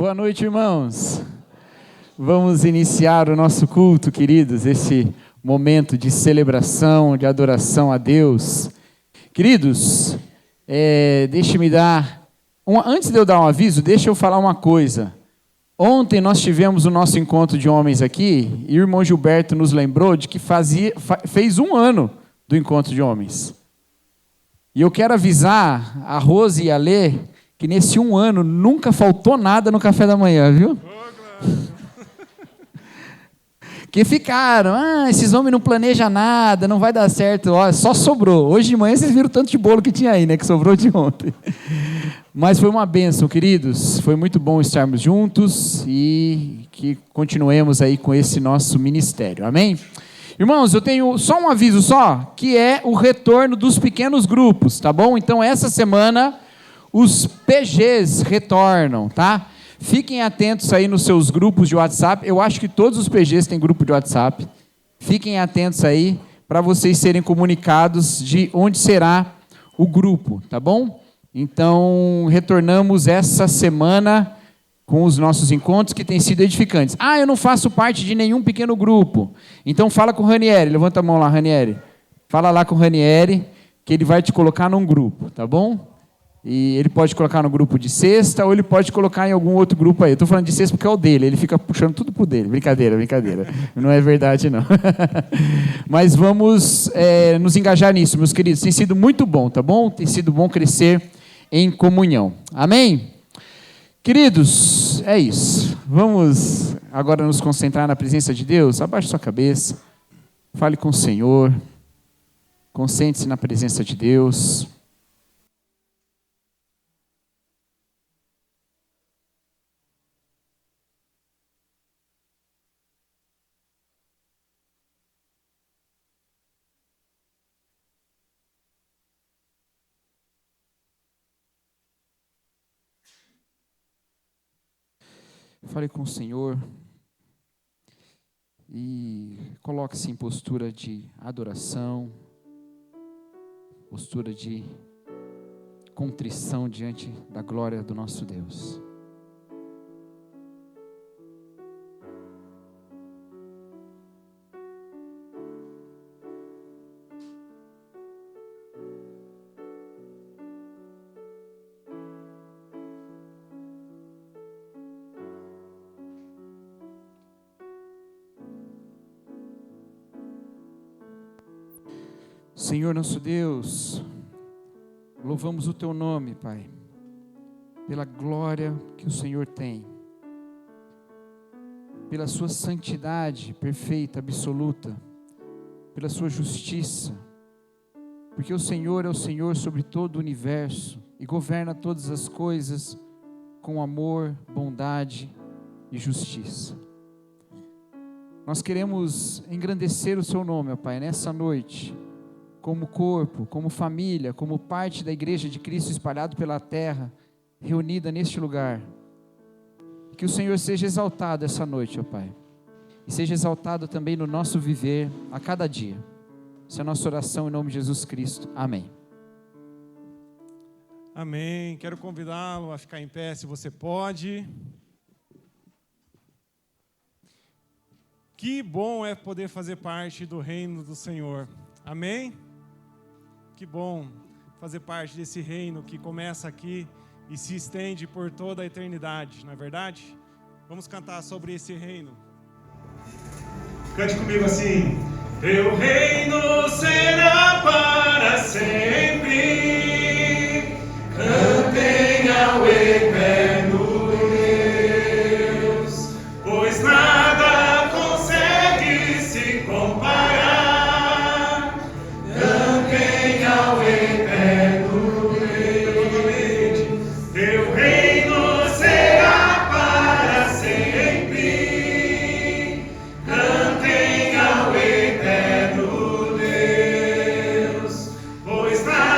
Boa noite, irmãos. Vamos iniciar o nosso culto, queridos, esse momento de celebração, de adoração a Deus. Queridos, deixe-me dar... Antes de eu dar um aviso, deixa eu falar uma coisa. Ontem nós tivemos o nosso encontro de homens aqui, e o irmão Gilberto nos lembrou de que fez 1 ano do encontro de homens. E eu quero avisar a Rose e a Lê que nesse 1 ano nunca faltou nada no café da manhã, viu? Que ficaram, esses homens não planejam nada, não vai dar certo, só sobrou. Hoje de manhã vocês viram o tanto de bolo que tinha aí, né, que sobrou de ontem. Mas foi uma bênção, queridos, foi muito bom estarmos juntos e que continuemos aí com esse nosso ministério, amém? Irmãos, eu tenho só um aviso que é o retorno dos pequenos grupos, tá bom? Então essa semana os PGs retornam, tá? Fiquem atentos aí nos seus grupos de WhatsApp. Eu acho que todos os PGs têm grupo de WhatsApp. Fiquem atentos aí para vocês serem comunicados de onde será o grupo, tá bom? Então, retornamos essa semana com os nossos encontros que têm sido edificantes. Eu não faço parte de nenhum pequeno grupo. Então, fala com o Ranieri. Levanta a mão lá, Ranieri. Fala lá com o Ranieri que ele vai te colocar num grupo, tá bom? E ele pode colocar no grupo de sexta ou ele pode colocar em algum outro grupo aí. Eu estou falando de sexta porque é o dele, ele fica puxando tudo pro dele. Brincadeira. Não é verdade, não. Mas vamos nos engajar nisso, meus queridos. Tem sido muito bom, tá bom? Tem sido bom crescer em comunhão. Amém? Queridos, é isso. Vamos agora nos concentrar na presença de Deus. Abaixe sua cabeça. Fale com o Senhor. Concentre-se na presença de Deus. Fale com o Senhor e coloque-se em postura de adoração, postura de contrição diante da glória do nosso Deus. Senhor nosso Deus, louvamos o Teu nome, Pai, pela glória que o Senhor tem, pela Sua santidade perfeita, absoluta, pela Sua justiça, porque o Senhor é o Senhor sobre todo o universo e governa todas as coisas com amor, bondade e justiça. Nós queremos engrandecer o Seu nome, ó Pai, nessa noite, como corpo, como família, como parte da igreja de Cristo espalhado pela terra, reunida neste lugar. Que o Senhor seja exaltado essa noite, ó Pai, e seja exaltado também no nosso viver a cada dia. Essa é a nossa oração em nome de Jesus Cristo. Amém. Amém. Quero convidá-lo a ficar em pé, se você pode. Que bom é poder fazer parte do reino do Senhor. Amém? Que bom fazer parte desse reino que começa aqui e se estende por toda a eternidade, não é verdade? Vamos cantar sobre esse reino. Cante comigo assim. Teu reino será para sempre. Cantem ao eterno Deus, pois nada consegue se comparar. Pois nada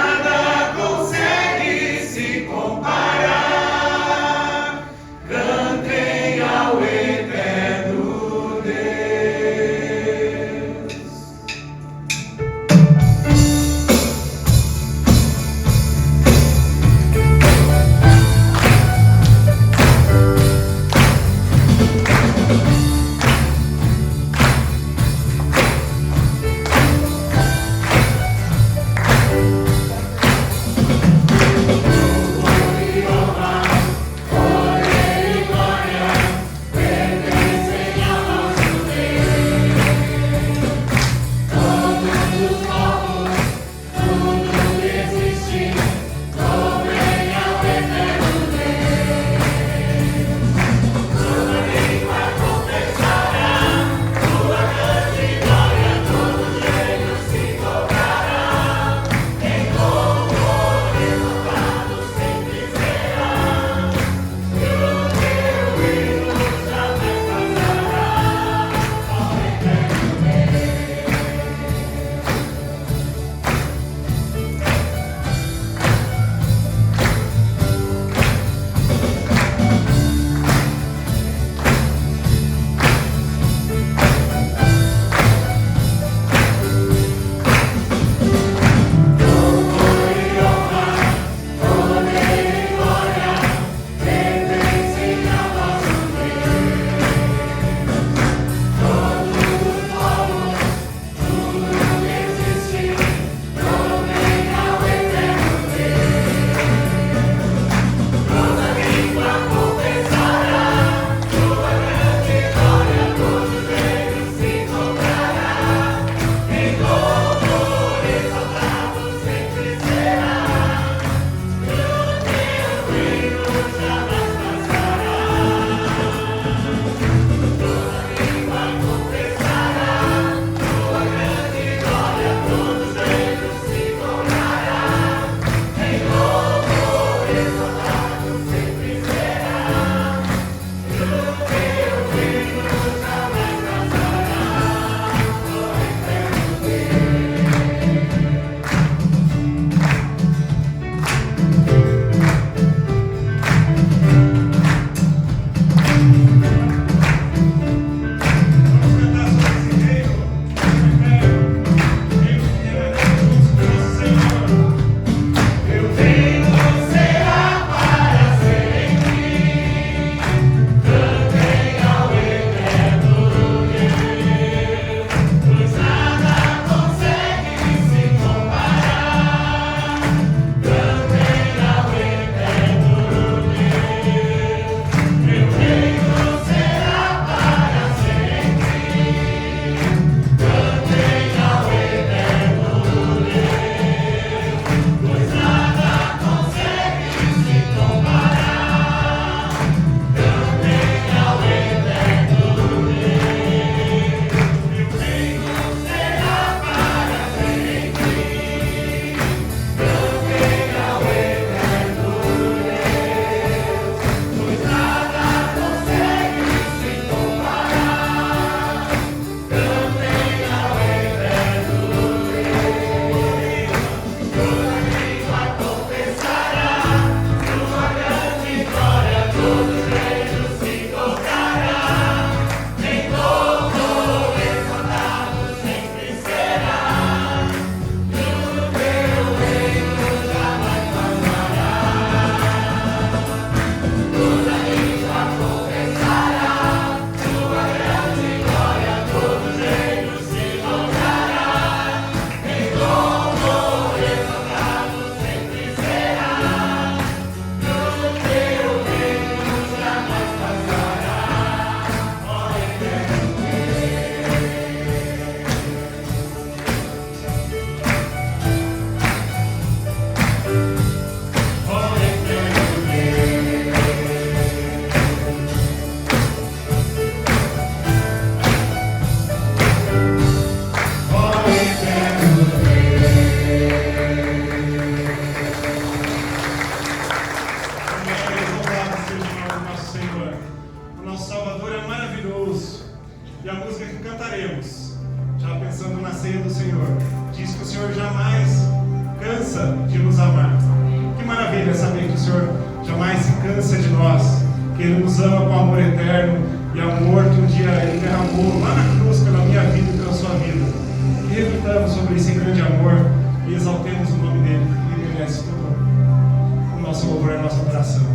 Senhor. O nosso Salvador é maravilhoso. E a música que cantaremos, já pensando na ceia do Senhor, diz que o Senhor jamais cansa de nos amar. Que maravilha saber que o Senhor jamais se cansa de nós, que Ele nos ama com amor eterno e amor que um dia Ele derramou lá na cruz pela minha vida e pela sua vida. Que reflitamos sobre esse grande amor e exaltemos o nome dEle, porque Ele merece todo o nosso louvor e a nossa adoração.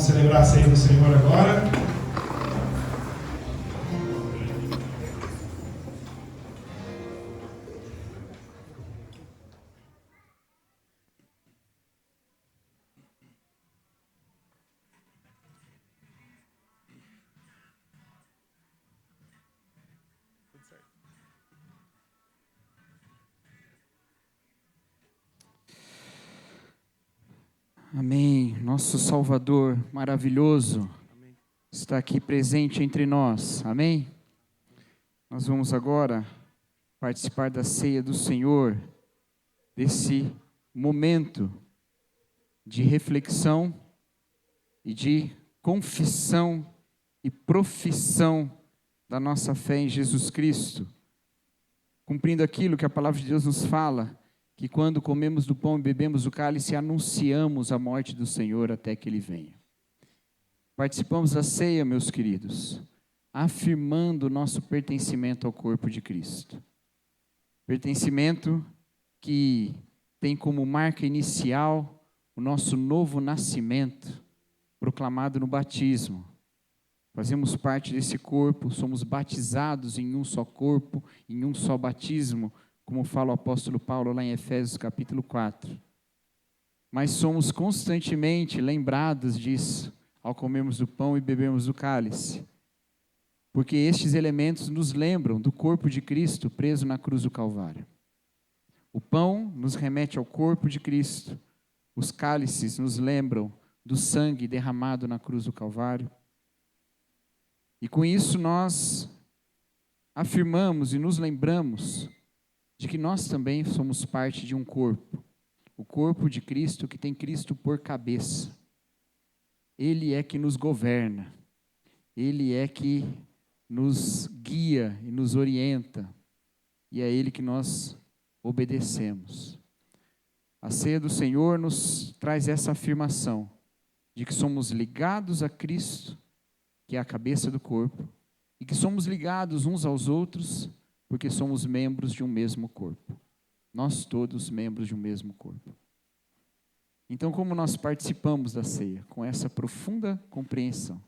Celebrar a ceia do Senhor agora. Amém. Nosso Salvador maravilhoso Amém. está aqui presente entre nós. Amém? Nós vamos agora participar da ceia do Senhor, desse momento de reflexão e de confissão e profissão da nossa fé em Jesus Cristo, cumprindo aquilo que a palavra de Deus nos fala, que quando comemos do pão e bebemos do cálice, anunciamos a morte do Senhor até que Ele venha. Participamos da ceia, meus queridos, afirmando o nosso pertencimento ao corpo de Cristo. Pertencimento que tem como marca inicial o nosso novo nascimento, proclamado no batismo. Fazemos parte desse corpo, somos batizados em um só corpo, em um só batismo, como fala o apóstolo Paulo lá em Efésios capítulo 4. Mas somos constantemente lembrados disso, ao comermos do pão e bebermos do cálice. Porque estes elementos nos lembram do corpo de Cristo preso na cruz do Calvário. O pão nos remete ao corpo de Cristo. Os cálices nos lembram do sangue derramado na cruz do Calvário. E com isso nós afirmamos e nos lembramos de que nós também somos parte de um corpo. O corpo de Cristo, que tem Cristo por cabeça. Ele é que nos governa. Ele é que nos guia e nos orienta. E é Ele que nós obedecemos. A ceia do Senhor nos traz essa afirmação de que somos ligados a Cristo, que é a cabeça do corpo, e que somos ligados uns aos outros, porque somos membros de um mesmo corpo. Nós todos membros de um mesmo corpo. Então, como nós participamos da ceia? Com essa profunda compreensão.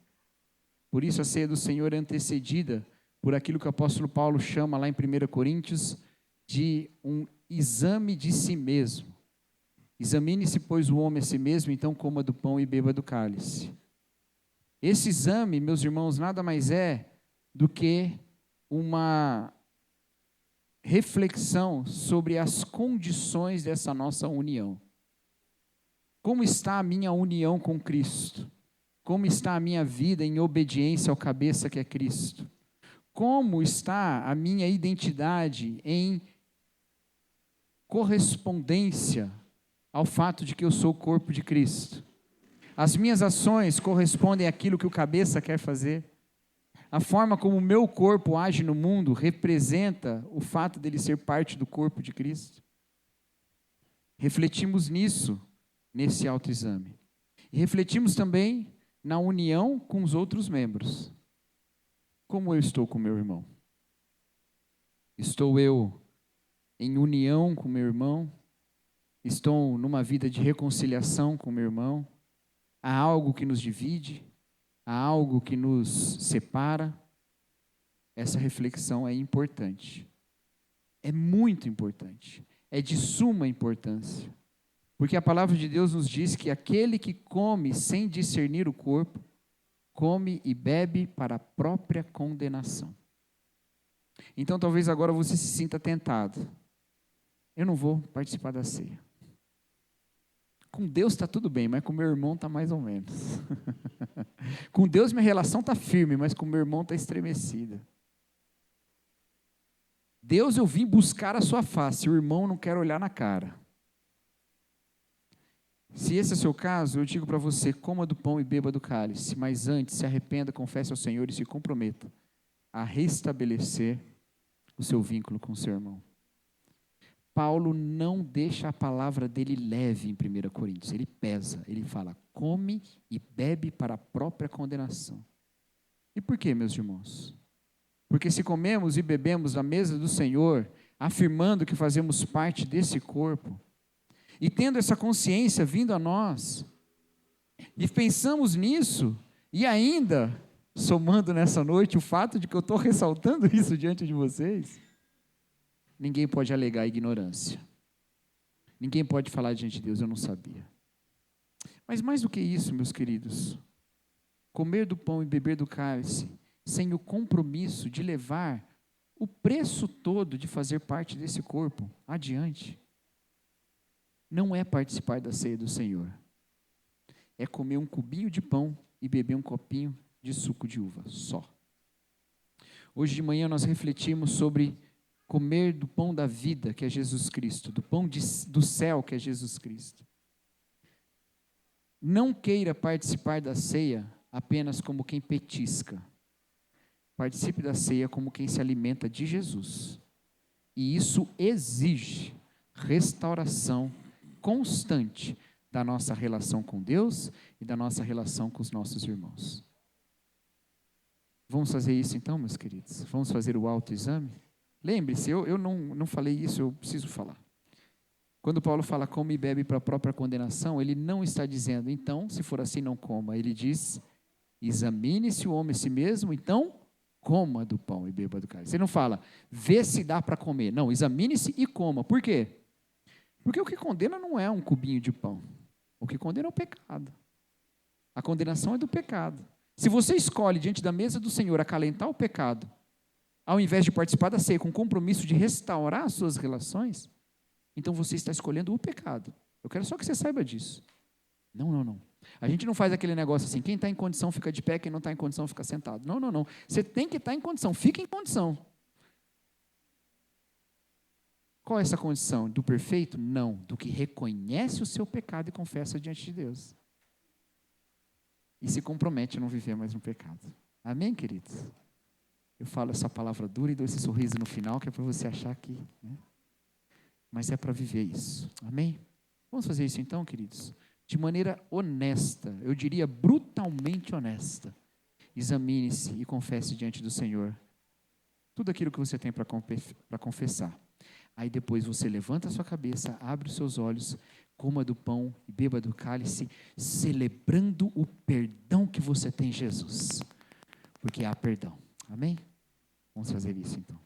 Por isso, a ceia do Senhor é antecedida por aquilo que o apóstolo Paulo chama lá em 1 Coríntios de um exame de si mesmo. Examine-se, pois, o homem a si mesmo, então coma do pão e beba do cálice. Esse exame, meus irmãos, nada mais é do que uma reflexão sobre as condições dessa nossa união. Como está a minha união com Cristo? Como está a minha vida em obediência ao cabeça que é Cristo? Como está a minha identidade em correspondência ao fato de que eu sou o corpo de Cristo? As minhas ações correspondem àquilo que o cabeça quer fazer? A forma como o meu corpo age no mundo representa o fato dele ser parte do corpo de Cristo? Refletimos nisso, nesse autoexame. E refletimos também na união com os outros membros. Como eu estou com meu irmão? Estou eu em união com meu irmão? Estou numa vida de reconciliação com meu irmão? Há algo que nos divide? Há algo que nos separa? Essa reflexão é importante. É muito importante. É de suma importância. Porque a palavra de Deus nos diz que aquele que come sem discernir o corpo, come e bebe para a própria condenação. Então talvez agora você se sinta tentado. Eu não vou participar da ceia. Com Deus está tudo bem, mas com meu irmão está mais ou menos. Com Deus minha relação está firme, mas com meu irmão está estremecida. Deus, eu vim buscar a sua face, o irmão não quer olhar na cara. Se esse é o seu caso, eu digo para você, coma do pão e beba do cálice, mas antes se arrependa, confesse ao Senhor e se comprometa a restabelecer o seu vínculo com o seu irmão. Paulo não deixa a palavra dele leve em 1 Coríntios, ele pesa, ele fala, come e bebe para a própria condenação. E por quê, meus irmãos? Porque se comemos e bebemos da mesa do Senhor, afirmando que fazemos parte desse corpo, e tendo essa consciência vindo a nós, e pensamos nisso, e ainda somando nessa noite o fato de que eu estou ressaltando isso diante de vocês, ninguém pode alegar ignorância. Ninguém pode falar diante de Deus, eu não sabia. Mas mais do que isso, meus queridos, comer do pão e beber do cálice, sem o compromisso de levar o preço todo de fazer parte desse corpo adiante, não é participar da ceia do Senhor. É comer um cubinho de pão e beber um copinho de suco de uva, só. Hoje de manhã nós refletimos sobre comer do pão da vida, que é Jesus Cristo, do pão do céu, que é Jesus Cristo. Não queira participar da ceia apenas como quem petisca. Participe da ceia como quem se alimenta de Jesus. E isso exige restauração constante da nossa relação com Deus e da nossa relação com os nossos irmãos. Vamos fazer isso então, meus queridos? Vamos fazer o autoexame? Lembre-se, eu não falei isso, eu preciso falar. Quando Paulo fala come e bebe para a própria condenação, ele não está dizendo, então, se for assim, não coma. Ele diz, examine-se o homem a si mesmo, então, coma do pão e beba do cálice. Ele não fala, vê se dá para comer. Não, examine-se e coma. Por quê? Porque o que condena não é um cubinho de pão. O que condena é o pecado. A condenação é do pecado. Se você escolhe diante da mesa do Senhor acalentar o pecado, ao invés de participar da ceia com o compromisso de restaurar as suas relações, então você está escolhendo o pecado. Eu quero só que você saiba disso. Não. A gente não faz aquele negócio assim, quem está em condição fica de pé, quem não está em condição fica sentado. Não. Você tem que estar em condição, fica em condição. Qual é essa condição? Do perfeito? Não. Do que reconhece o seu pecado e confessa diante de Deus. E se compromete a não viver mais no pecado. Amém, queridos? Eu falo essa palavra dura e dou esse sorriso no final, que é para você achar que... né? Mas é para viver isso. Amém? Vamos fazer isso então, queridos? De maneira honesta, eu diria brutalmente honesta. Examine-se e confesse diante do Senhor tudo aquilo que você tem para confessar. Aí depois você levanta a sua cabeça, abre os seus olhos, coma do pão e beba do cálice, celebrando o perdão que você tem em Jesus. Porque há perdão. Amém? Vamos fazer isso então.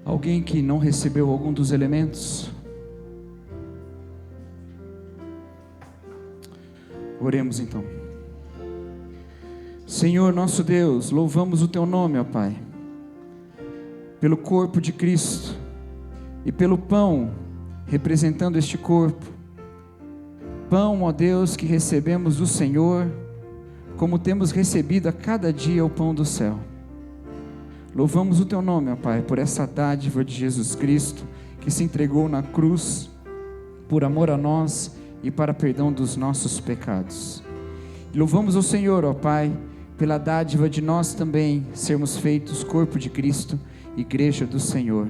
Alguém que não recebeu algum dos elementos? Oremos então. Senhor nosso Deus, louvamos o Teu nome, ó Pai, pelo corpo de Cristo e pelo pão representando este corpo. Pão, ó Deus, que recebemos do Senhor, como temos recebido a cada dia o pão do céu. Louvamos o Teu nome, ó Pai, por essa dádiva de Jesus Cristo, que se entregou na cruz por amor a nós e para perdão dos nossos pecados. Louvamos o Senhor, ó Pai, pela dádiva de nós também sermos feitos corpo de Cristo, igreja do Senhor.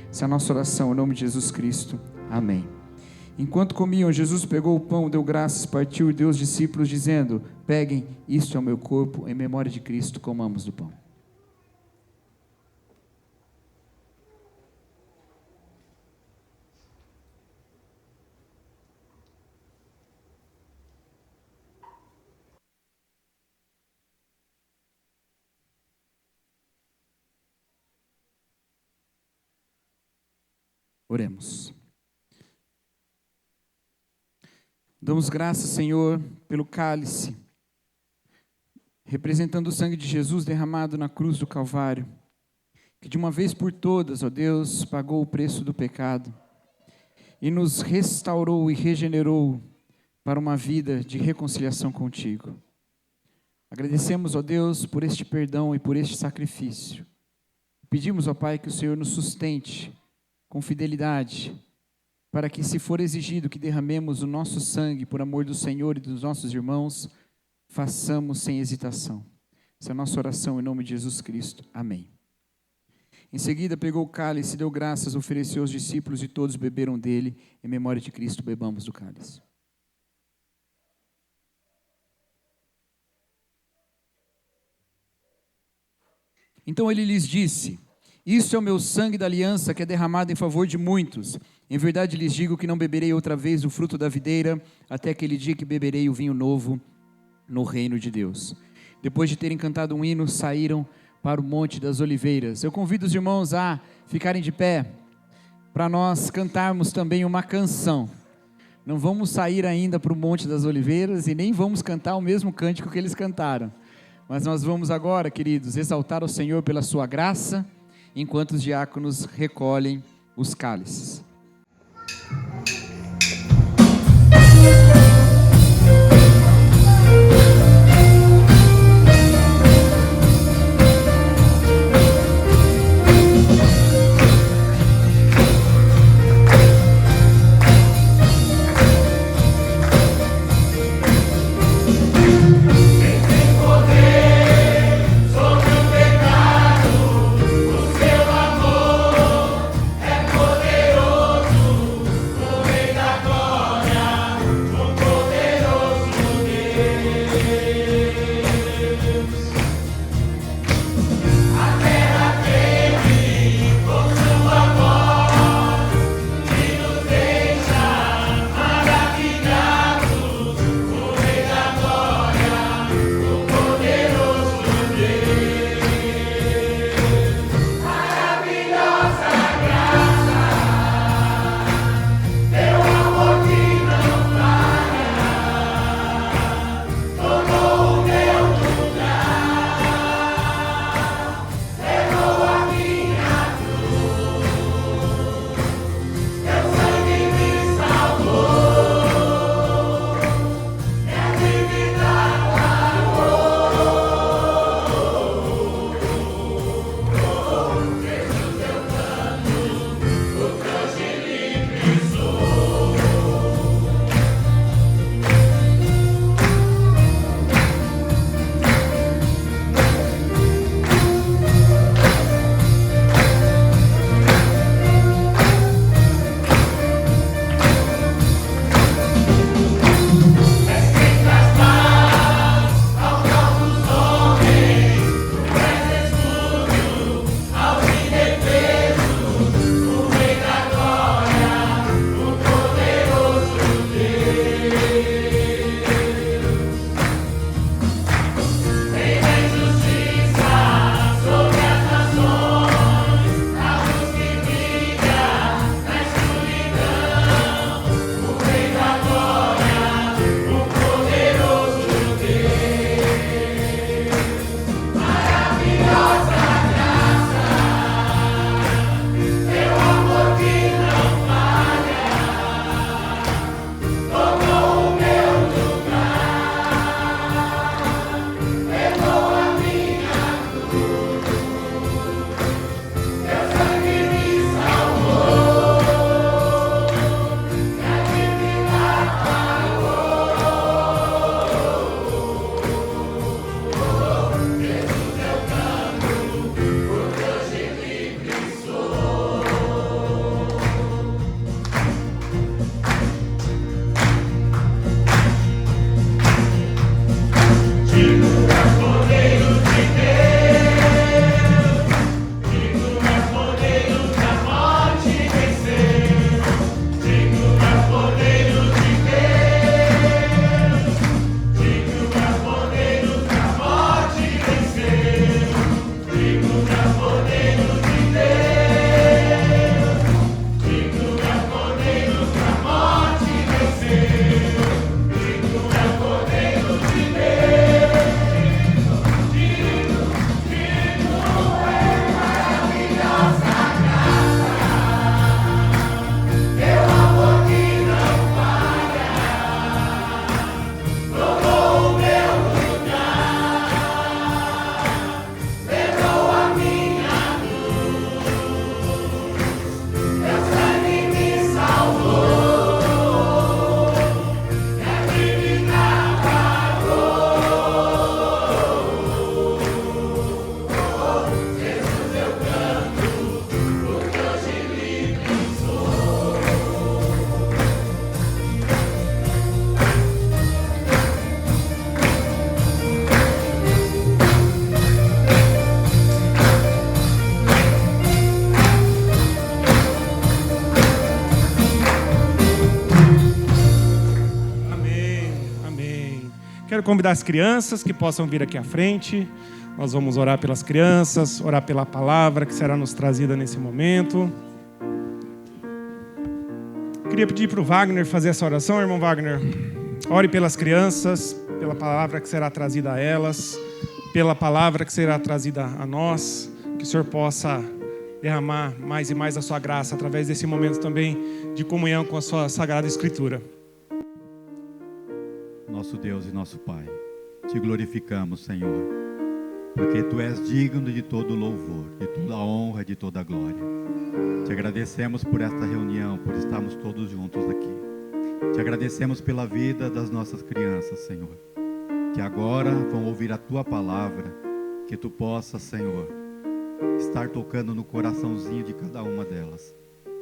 Essa é a nossa oração, em nome de Jesus Cristo. Amém. Enquanto comiam, Jesus pegou o pão, deu graças, partiu e deu aos discípulos, dizendo: peguem, isto é o meu corpo, em memória de Cristo, comamos do pão. Oremos. Damos graças, Senhor, pelo cálice, representando o sangue de Jesus derramado na cruz do Calvário, que de uma vez por todas, ó Deus, pagou o preço do pecado e nos restaurou e regenerou para uma vida de reconciliação contigo. Agradecemos, ó Deus, por este perdão e por este sacrifício. Pedimos, ó Pai, que o Senhor nos sustente com fidelidade, para que, se for exigido que derramemos o nosso sangue por amor do Senhor e dos nossos irmãos, façamos sem hesitação. Essa é a nossa oração em nome de Jesus Cristo. Amém. Em seguida pegou o cálice, deu graças, ofereceu aos discípulos e todos beberam dele. Em memória de Cristo, bebamos do cálice. Então ele lhes disse: isso é o meu sangue da aliança, que é derramado em favor de muitos. Em verdade lhes digo que não beberei outra vez do fruto da videira, até aquele dia que beberei o vinho novo no reino de Deus. Depois de terem cantado um hino, saíram para o Monte das Oliveiras. Eu convido os irmãos a ficarem de pé, para nós cantarmos também uma canção. Não vamos sair ainda para o Monte das Oliveiras e nem vamos cantar o mesmo cântico que eles cantaram. Mas nós vamos agora, queridos, exaltar o Senhor pela sua graça, enquanto os diáconos recolhem os cálices. Poderoso. Quero convidar as crianças que possam vir aqui à frente. Nós vamos orar pelas crianças, orar pela palavra que será nos trazida nesse momento. Queria pedir para o Wagner fazer essa oração, irmão Wagner. Ore pelas crianças, pela palavra que será trazida a elas, pela palavra que será trazida a nós. Que o Senhor possa derramar mais e mais a sua graça através desse momento também de comunhão com a sua Sagrada Escritura. Nosso Deus e nosso Pai, te glorificamos, Senhor, porque Tu és digno de todo louvor, de toda honra, de toda glória. Te agradecemos por esta reunião, por estarmos todos juntos aqui. Te agradecemos pela vida das nossas crianças, Senhor, que agora vão ouvir a Tua palavra, que Tu possas, Senhor, estar tocando no coraçãozinho de cada uma delas,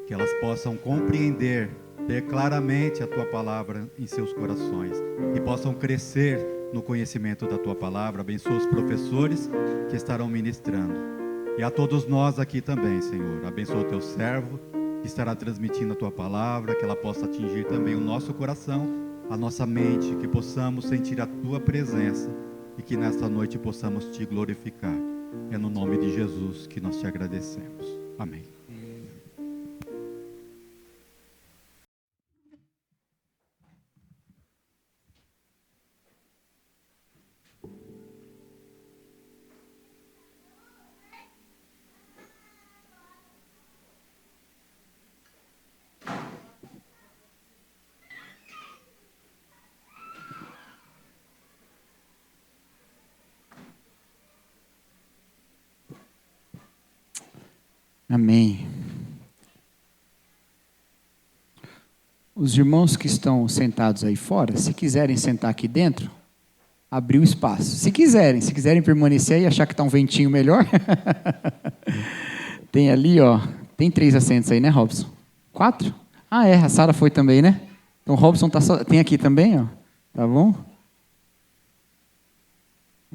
que elas possam compreender, ter claramente a Tua palavra em seus corações e possam crescer no conhecimento da Tua palavra. Abençoa os professores que estarão ministrando e a todos nós aqui também, Senhor. Abençoa o Teu servo que estará transmitindo a Tua palavra, que ela possa atingir também o nosso coração, a nossa mente, que possamos sentir a Tua presença e que nesta noite possamos Te glorificar. É no nome de Jesus que nós Te agradecemos. Amém. Amém. Os irmãos que estão sentados aí fora, se quiserem sentar aqui dentro, abrir o espaço. Se quiserem permanecer aí e achar que está um ventinho melhor, tem ali, ó, tem 3 assentos aí, né, Robson? 4? Ah, a Sara foi também, né? Então o Robson tem aqui também, ó, tá bom?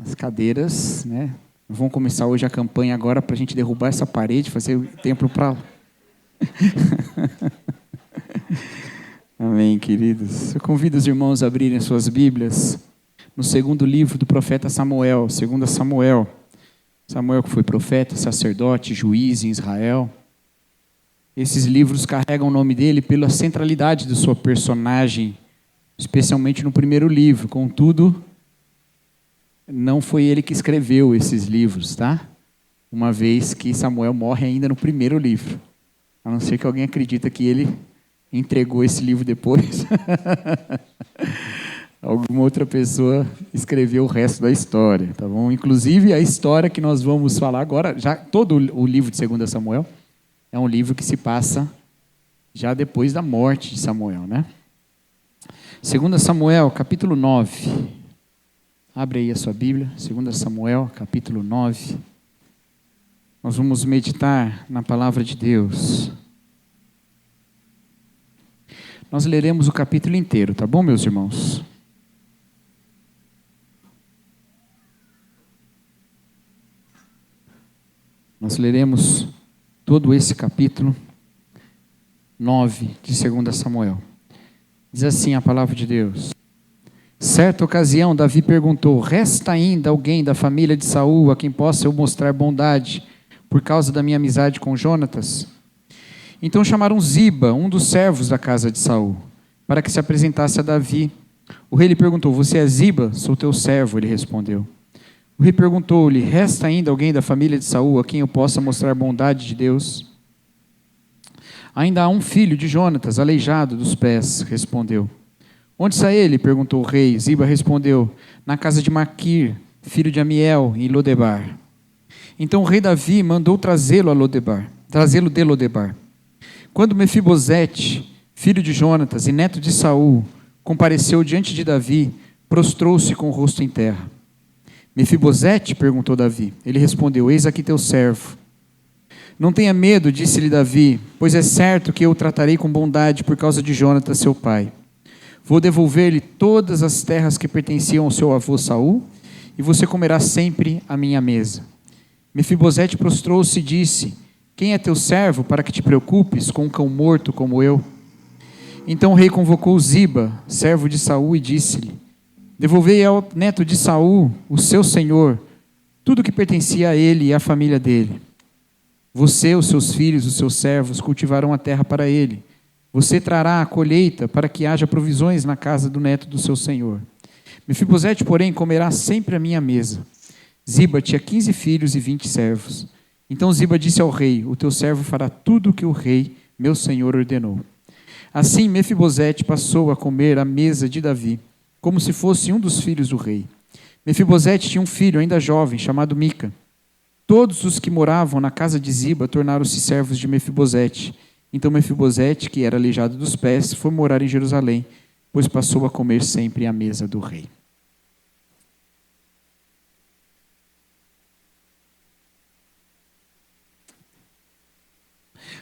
As cadeiras, né? Vamos começar hoje a campanha agora para a gente derrubar essa parede, fazer o templo para lá. Amém, queridos. Eu convido os irmãos a abrirem suas Bíblias no segundo livro do profeta Samuel, 2 Samuel. Samuel que foi profeta, sacerdote, juiz em Israel. Esses livros carregam o nome dele pela centralidade de sua personagem, especialmente no primeiro livro. Contudo, não foi ele que escreveu esses livros, tá? Uma vez que Samuel morre ainda no primeiro livro. A não ser que alguém acredita que ele entregou esse livro depois. Alguma outra pessoa escreveu o resto da história, tá bom? Inclusive, a história que nós vamos falar agora, já todo o livro de 2 Samuel, é um livro que se passa já depois da morte de Samuel, né? 2 Samuel, capítulo 9. Abre aí a sua Bíblia, 2 Samuel, capítulo 9. Nós vamos meditar na palavra de Deus. Nós leremos o capítulo inteiro, tá bom, meus irmãos? Nós leremos todo esse capítulo 9 de 2 Samuel. Diz assim a palavra de Deus. Certa ocasião, Davi perguntou: resta ainda alguém da família de Saul a quem possa eu mostrar bondade por causa da minha amizade com Jonatas? Então chamaram Ziba, um dos servos da casa de Saul, para que se apresentasse a Davi. O rei lhe perguntou: você é Ziba? Sou teu servo, ele respondeu. O rei perguntou-lhe: resta ainda alguém da família de Saul a quem eu possa mostrar bondade de Deus? Ainda há um filho de Jonatas, aleijado dos pés, respondeu. Onde está ele? Perguntou o rei. Ziba respondeu: na casa de Maquir, filho de Amiel, em Lodebar. Então o rei Davi mandou trazê-lo de Lodebar. Quando Mefibosete, filho de Jonatas e neto de Saul, compareceu diante de Davi, prostrou-se com o rosto em terra. Mefibosete? Perguntou Davi. Ele respondeu: eis aqui teu servo. Não tenha medo, disse-lhe Davi, pois é certo que eu o tratarei com bondade por causa de Jonatas, seu pai. Vou devolver-lhe todas as terras que pertenciam ao seu avô Saul, e você comerá sempre à minha mesa. Mefibosete prostrou-se e disse: quem é teu servo para que te preocupes com um cão morto como eu? Então o rei convocou Ziba, servo de Saul, e disse-lhe: Devolvei ao neto de Saul, o seu senhor, tudo que pertencia a ele e à família dele. Você, os seus filhos, os seus servos, cultivarão a terra para ele. Você trará a colheita para que haja provisões na casa do neto do seu senhor. Mefibosete, porém, comerá sempre à minha mesa. Ziba tinha 15 filhos e 20 servos. Então Ziba disse ao rei: o teu servo fará tudo o que o rei, meu senhor, ordenou. Assim Mefibosete passou a comer à mesa de Davi, como se fosse um dos filhos do rei. Mefibosete tinha um filho ainda jovem, chamado Mica. Todos os que moravam na casa de Ziba tornaram-se servos de Mefibosete. Então Mefibosete, que era aleijado dos pés, foi morar em Jerusalém, pois passou a comer sempre à mesa do rei.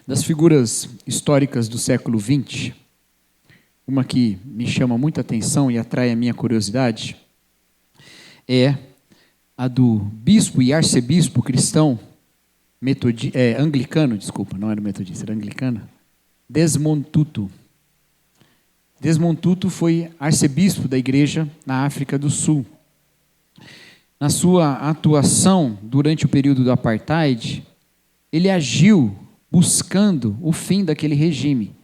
Das figuras históricas do século XX, uma que me chama muita atenção e atrai a minha curiosidade é a do bispo e arcebispo cristão anglicano, não era metodista, era anglicano, Desmond Tutu. Desmond Tutu foi arcebispo da igreja na África do Sul. Na sua atuação durante o período do apartheid, ele agiu buscando o fim daquele regime.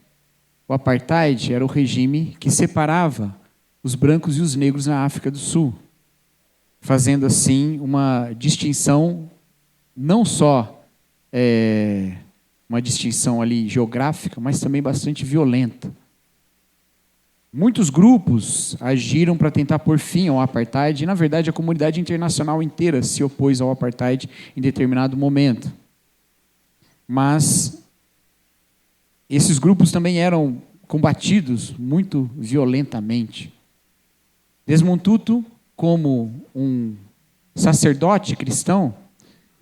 O apartheid era o regime que separava os brancos e os negros na África do Sul, fazendo assim uma distinção, não só uma distinção ali geográfica, mas também bastante violenta. Muitos grupos agiram para tentar pôr fim ao apartheid, e na verdade a comunidade internacional inteira se opôs ao apartheid em determinado momento. Mas esses grupos também eram combatidos muito violentamente. Desmond Tutu, como um sacerdote cristão,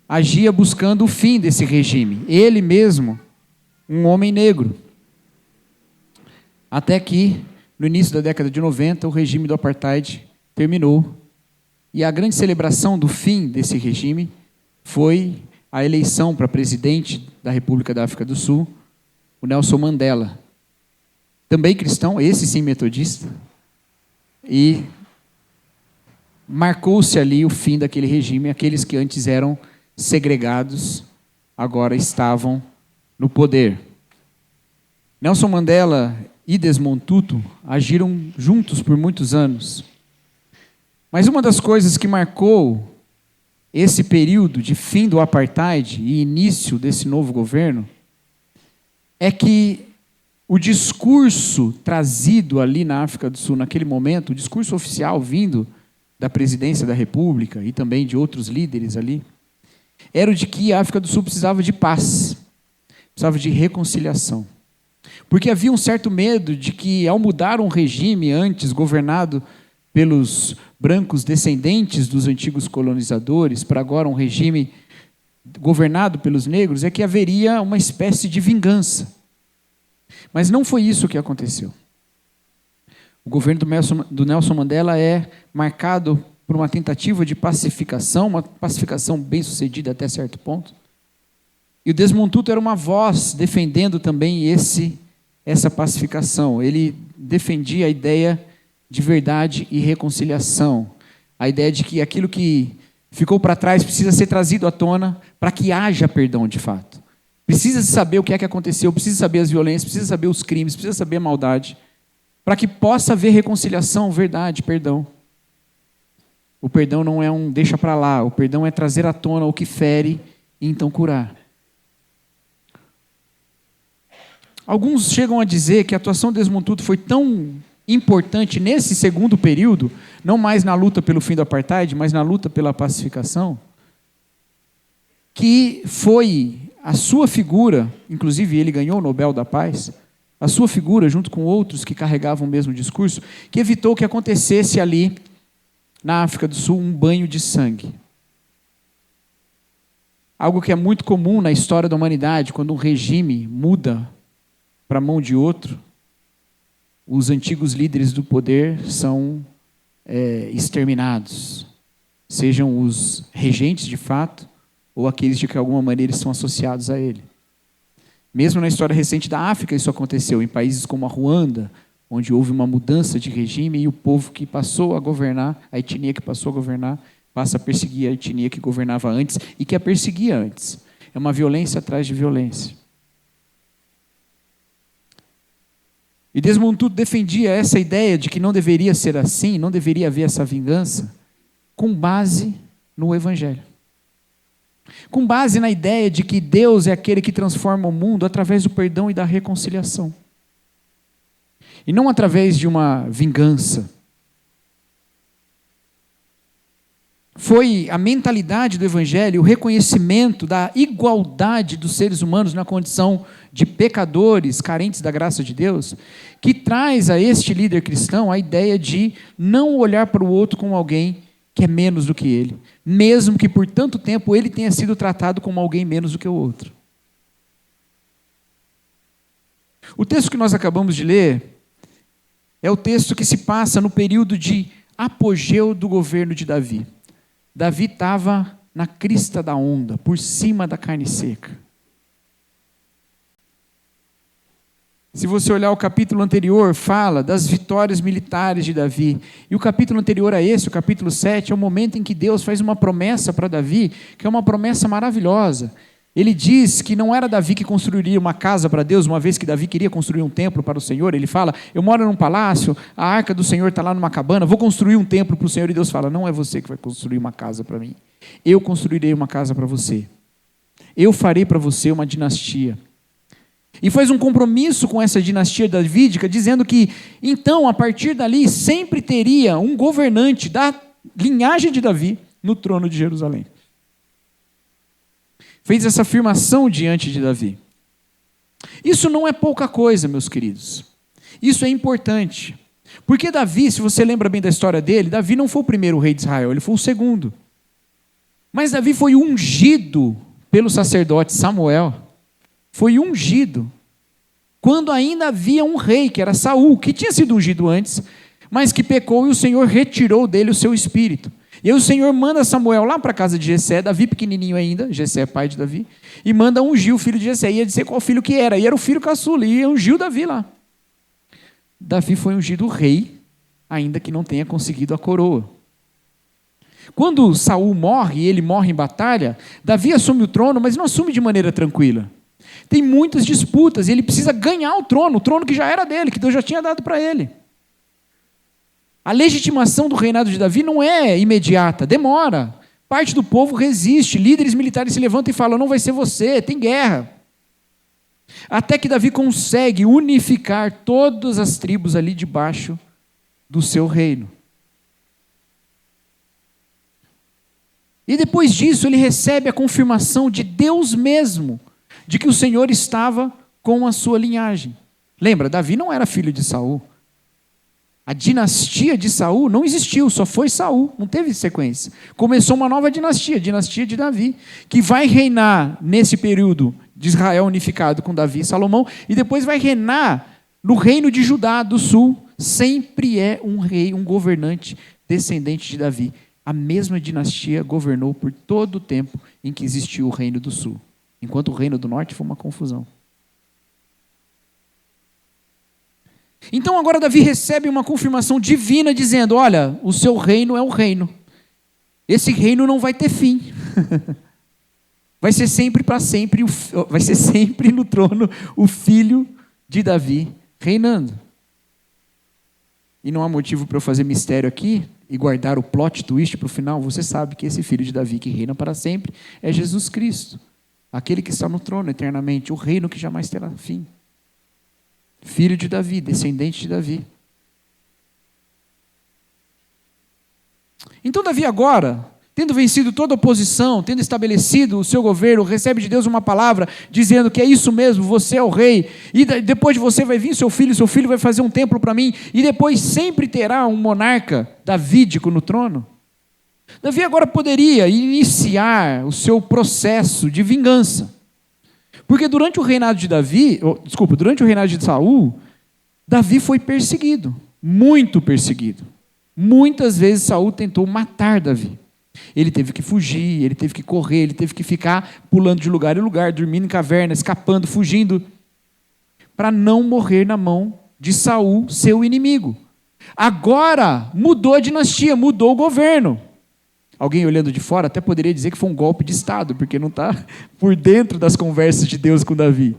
agia buscando o fim desse regime. Ele mesmo, um homem negro. Até que, no início da década de 90, o regime do apartheid terminou. E a grande celebração do fim desse regime foi a eleição para presidente da República da África do Sul, o Nelson Mandela. Também cristão, esse sim metodista. E marcou-se ali o fim daquele regime. Aqueles que antes eram segregados, agora estavam no poder. Nelson Mandela e Desmond Tutu agiram juntos por muitos anos. Mas uma das coisas que marcou esse período de fim do apartheid e início desse novo governo é que o discurso trazido ali na África do Sul naquele momento, o discurso oficial vindo da presidência da República e também de outros líderes ali, era o de que a África do Sul precisava de paz, precisava de reconciliação. Porque havia um certo medo de que, ao mudar um regime antes governado pelos brancos descendentes dos antigos colonizadores, para agora um regime governado pelos negros, é que haveria uma espécie de vingança. Mas não foi isso que aconteceu. O governo do Nelson Mandela é marcado por uma tentativa de pacificação, uma pacificação bem sucedida até certo ponto. E o Desmond Tutu era uma voz defendendo também essa pacificação. Ele defendia a ideia de verdade e reconciliação. A ideia de que aquilo que ficou para trás precisa ser trazido à tona para que haja perdão de fato. Precisa saber o que é que aconteceu, precisa saber as violências, precisa saber os crimes, precisa saber a maldade, para que possa haver reconciliação, verdade, perdão. O perdão não é um deixa para lá, o perdão é trazer à tona o que fere e então curar. Alguns chegam a dizer que a atuação de Desmond Tutu foi tão importante nesse segundo período, não mais na luta pelo fim do apartheid, mas na luta pela pacificação, que foi a sua figura, inclusive ele ganhou o Nobel da Paz, a sua figura, junto com outros que carregavam o mesmo discurso, que evitou que acontecesse ali, na África do Sul, um banho de sangue. Algo que é muito comum na história da humanidade, quando um regime muda para a mão de outro, os antigos líderes do poder são exterminados, sejam os regentes de fato, ou aqueles de que de alguma maneira são associados a ele. Mesmo na história recente da África isso aconteceu, em países como a Ruanda, onde houve uma mudança de regime e o povo que passou a governar, a etnia que passou a governar, passa a perseguir a etnia que governava antes e que a perseguia antes. É uma violência atrás de violência. E Desmond Tutu defendia essa ideia de que não deveria ser assim, não deveria haver essa vingança, com base no Evangelho. Com base na ideia de que Deus é aquele que transforma o mundo através do perdão e da reconciliação. E não através de uma vingança. Foi a mentalidade do Evangelho, o reconhecimento da igualdade dos seres humanos na condição de pecadores, carentes da graça de Deus, que traz a este líder cristão a ideia de não olhar para o outro como alguém que é menos do que ele, mesmo que por tanto tempo ele tenha sido tratado como alguém menos do que o outro. O texto que nós acabamos de ler é o texto que se passa no período de apogeu do governo de Davi. Davi estava na crista da onda, por cima da carne seca. Se você olhar o capítulo anterior, fala das vitórias militares de Davi. E o capítulo anterior a esse, o capítulo 7, é o momento em que Deus faz uma promessa para Davi, que é uma promessa maravilhosa. Ele diz que não era Davi que construiria uma casa para Deus, uma vez que Davi queria construir um templo para o Senhor. Ele fala, eu moro num palácio, a arca do Senhor está lá numa cabana, vou construir um templo para o Senhor. E Deus fala, não é você que vai construir uma casa para mim. Eu construirei uma casa para você. Eu farei para você uma dinastia. E faz um compromisso com essa dinastia davídica, dizendo que, então, a partir dali, sempre teria um governante da linhagem de Davi no trono de Jerusalém. Fez essa afirmação diante de Davi. Isso não é pouca coisa, meus queridos. Isso é importante. Porque Davi, se você lembra bem da história dele, Davi não foi o primeiro rei de Israel, ele foi o segundo. Mas Davi foi ungido pelo sacerdote Samuel. Foi ungido quando ainda havia um rei, que era Saul, que tinha sido ungido antes, mas que pecou e o Senhor retirou dele o seu espírito. E aí o Senhor manda Samuel lá para a casa de Jessé, Davi pequenininho ainda, Jessé é pai de Davi, e manda ungir o filho de Jessé. Ia dizer qual filho que era, e era o filho caçula, e ungiu Davi lá. Davi foi ungido rei, ainda que não tenha conseguido a coroa. Quando Saul morre, e ele morre em batalha, Davi assume o trono, mas não assume de maneira tranquila. Tem muitas disputas, e ele precisa ganhar o trono que já era dele, que Deus já tinha dado para ele. A legitimação do reinado de Davi não é imediata, demora. Parte do povo resiste, líderes militares se levantam e falam, não vai ser você, tem guerra. Até que Davi consegue unificar todas as tribos ali debaixo do seu reino. E depois disso ele recebe a confirmação de Deus mesmo, de que o Senhor estava com a sua linhagem. Lembra, Davi não era filho de Saul. A dinastia de Saul não existiu, só foi Saul, não teve sequência. Começou uma nova dinastia, a dinastia de Davi, que vai reinar nesse período de Israel unificado com Davi e Salomão, e depois vai reinar no reino de Judá do sul. Sempre é um rei, um governante descendente de Davi. A mesma dinastia governou por todo o tempo em que existiu o reino do sul, enquanto o reino do norte foi uma confusão. Então agora Davi recebe uma confirmação divina dizendo, olha, o seu reino é um reino. Esse reino não vai ter fim. Vai ser sempre para sempre, vai ser sempre no trono o filho de Davi reinando. E não há motivo para eu fazer mistério aqui e guardar o plot twist para o final. Você sabe que esse filho de Davi que reina para sempre é Jesus Cristo. Aquele que está no trono eternamente, o reino que jamais terá fim. Filho de Davi, descendente de Davi. Então Davi agora, tendo vencido toda a oposição, tendo estabelecido o seu governo, recebe de Deus uma palavra dizendo que é isso mesmo, você é o rei, e depois de você vai vir seu filho vai fazer um templo para mim, e depois sempre terá um monarca davídico no trono. Davi agora poderia iniciar o seu processo de vingança. Porque durante o reinado de Saul, Davi foi perseguido, muito perseguido. Muitas vezes Saul tentou matar Davi. Ele teve que fugir, ele teve que correr, ele teve que ficar pulando de lugar em lugar, dormindo em caverna, escapando, fugindo, para não morrer na mão de Saul, seu inimigo. Agora mudou a dinastia, mudou o governo. Alguém olhando de fora até poderia dizer que foi um golpe de Estado, porque não está por dentro das conversas de Deus com Davi.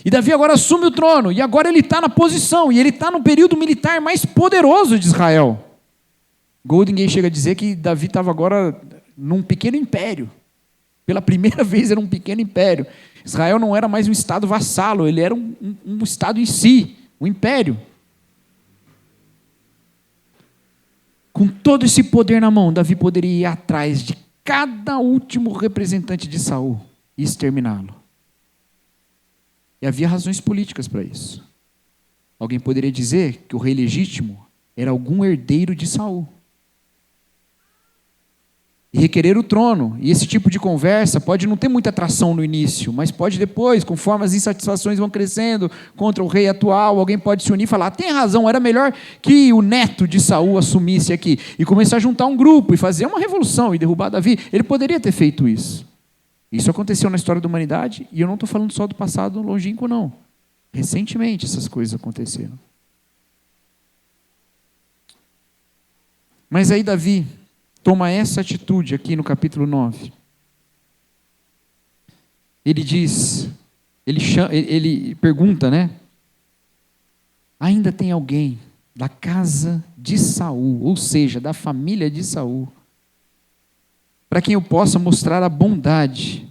E Davi agora assume o trono, e agora ele está na posição, e ele está no período militar mais poderoso de Israel. Goldingay chega a dizer que Davi estava agora num pequeno império. Pela primeira vez era um pequeno império. Israel não era mais um estado vassalo, ele era um estado em si, um império. Com todo esse poder na mão, Davi poderia ir atrás de cada último representante de Saul e exterminá-lo. E havia razões políticas para isso. Alguém poderia dizer que o rei legítimo era algum herdeiro de Saul. E requerer o trono. E esse tipo de conversa pode não ter muita atração no início, mas pode depois, conforme as insatisfações vão crescendo contra o rei atual, alguém pode se unir e falar, tem razão, era melhor que o neto de Saul assumisse aqui. E começar a juntar um grupo e fazer uma revolução e derrubar Davi. Ele poderia ter feito isso. Isso aconteceu na história da humanidade, e eu não estou falando só do passado longínquo, não. Recentemente essas coisas aconteceram. Mas aí Davi toma essa atitude aqui no capítulo 9. Ele diz, ele pergunta, né? Ainda tem alguém da casa de Saul, ou seja, da família de Saul, para quem eu possa mostrar a bondade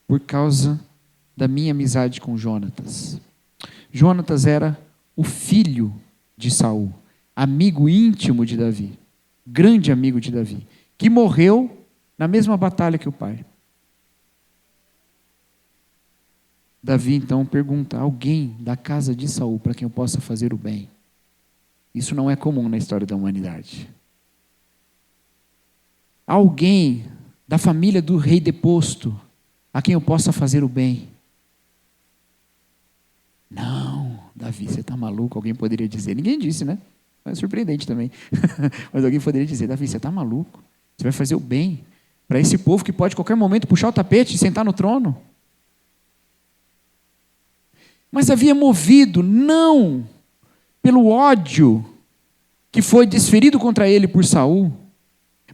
por causa da minha amizade com Jonatas. Jonatas era o filho de Saul, amigo íntimo de Davi, grande amigo de Davi, que morreu na mesma batalha que o pai. Davi então pergunta, alguém da casa de Saul para quem eu possa fazer o bem? Isso não é comum na história da humanidade. Alguém da família do rei deposto a quem eu possa fazer o bem? Não, Davi, você está maluco? Alguém poderia dizer. Ninguém disse, né? É surpreendente também. Mas alguém poderia dizer, Davi, você está maluco? Você vai fazer o bem para esse povo que pode a qualquer momento puxar o tapete e sentar no trono? Mas Davi é movido não pelo ódio que foi desferido contra ele por Saul,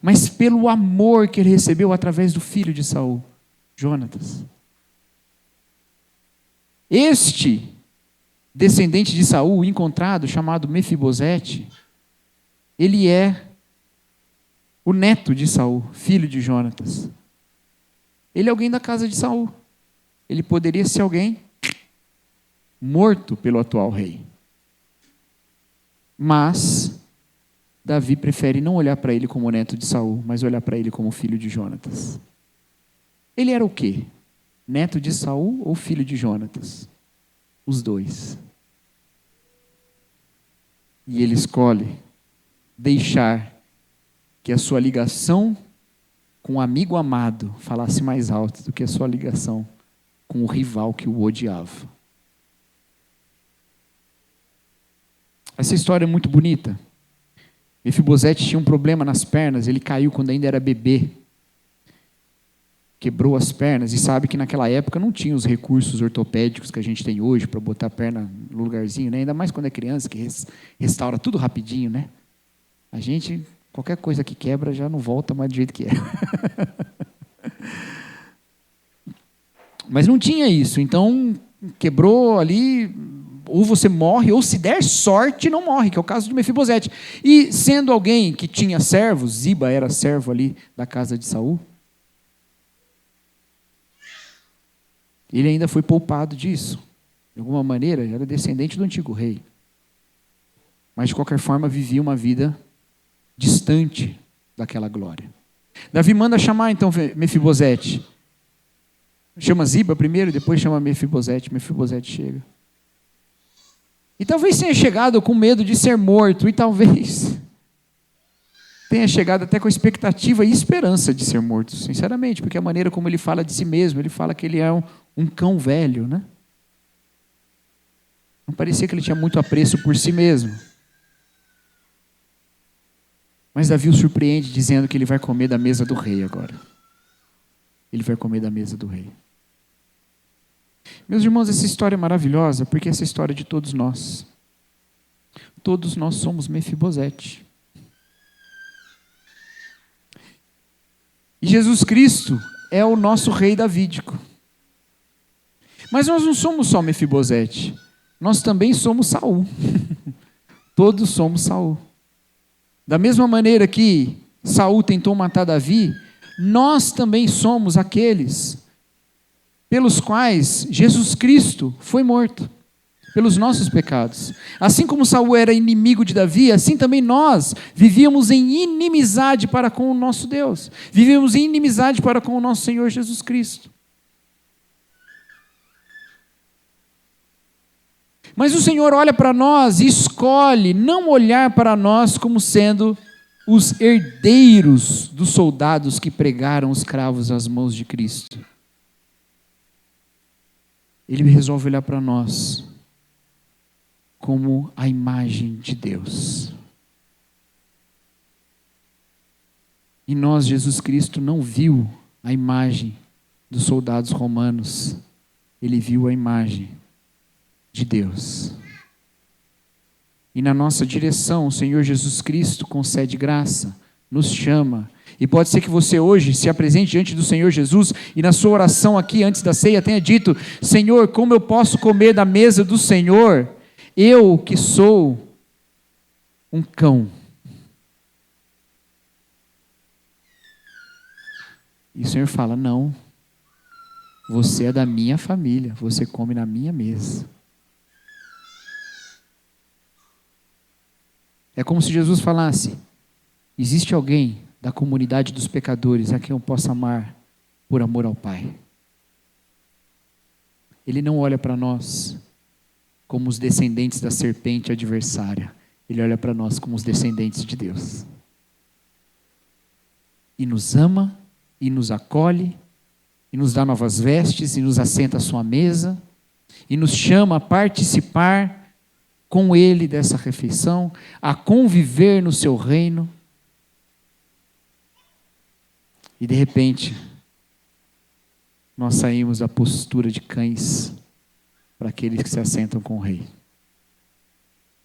mas pelo amor que ele recebeu através do filho de Saul, Jonatas. Este descendente de Saul encontrado, chamado Mefibosete, ele é o neto de Saul, filho de Jonatas. Ele é alguém da casa de Saul. Ele poderia ser alguém morto pelo atual rei. Mas Davi prefere não olhar para ele como neto de Saul, mas olhar para ele como filho de Jonatas. Ele era o quê? Neto de Saul ou filho de Jonatas? Os dois. E ele escolhe deixar que a sua ligação com o amigo amado falasse mais alto do que a sua ligação com o rival que o odiava. Essa história é muito bonita. Mefibosete tinha um problema nas pernas, ele caiu quando ainda era bebê. Quebrou as pernas, e sabe que naquela época não tinha os recursos ortopédicos que a gente tem hoje para botar a perna no lugarzinho, né? Ainda mais quando é criança, que restaura tudo rapidinho, né? A gente, qualquer coisa que quebra já não volta mais do jeito que é. Mas não tinha isso, então quebrou ali, ou você morre, ou se der sorte, não morre, que é o caso de Mefibosete. E sendo alguém que tinha servos, Ziba era servo ali da casa de Saul, ele ainda foi poupado disso. De alguma maneira, era descendente do antigo rei. Mas, de qualquer forma, vivia uma vida distante daquela glória. Davi manda chamar, então, Mefibosete. Chama Ziba primeiro, depois chama Mefibosete. Mefibosete chega. E talvez tenha chegado com medo de ser morto, e talvez tenha chegado até com a expectativa e esperança de ser morto, sinceramente, porque a maneira como ele fala de si mesmo, ele fala que ele é um cão velho, né? Não parecia que ele tinha muito apreço por si mesmo. Mas Davi o surpreende dizendo que ele vai comer da mesa do rei agora. Ele vai comer da mesa do rei. Meus irmãos, essa história é maravilhosa, porque essa é a história de todos nós. Todos nós somos Mefibosete. E Jesus Cristo é o nosso rei davídico. Mas nós não somos só Mefibosete, nós também somos Saul. Todos somos Saul. Da mesma maneira que Saul tentou matar Davi, nós também somos aqueles pelos quais Jesus Cristo foi morto, pelos nossos pecados. Assim como Saul era inimigo de Davi, assim também nós vivíamos em inimizade para com o nosso Deus. Vivíamos em inimizade para com o nosso Senhor Jesus Cristo. Mas o Senhor olha para nós e escolhe não olhar para nós como sendo os herdeiros dos soldados que pregaram os cravos às mãos de Cristo. Ele resolve olhar para nós como a imagem de Deus. E nós, Jesus Cristo, não viu a imagem dos soldados romanos, ele viu a imagem de Deus. E na nossa direção, o Senhor Jesus Cristo concede graça, nos chama. E pode ser que você hoje se apresente diante do Senhor Jesus e na sua oração aqui antes da ceia tenha dito: Senhor, como eu posso comer da mesa do Senhor, eu que sou um cão? E o Senhor fala: não, você é da minha família, você come na minha mesa. É como se Jesus falasse: existe alguém da comunidade dos pecadores a quem eu possa amar por amor ao Pai. Ele não olha para nós como os descendentes da serpente adversária. Ele olha para nós como os descendentes de Deus. E nos ama, e nos acolhe, e nos dá novas vestes, e nos assenta à sua mesa, e nos chama a participar com Ele dessa refeição, a conviver no seu reino. E de repente, nós saímos da postura de cães para aqueles que se assentam com o rei.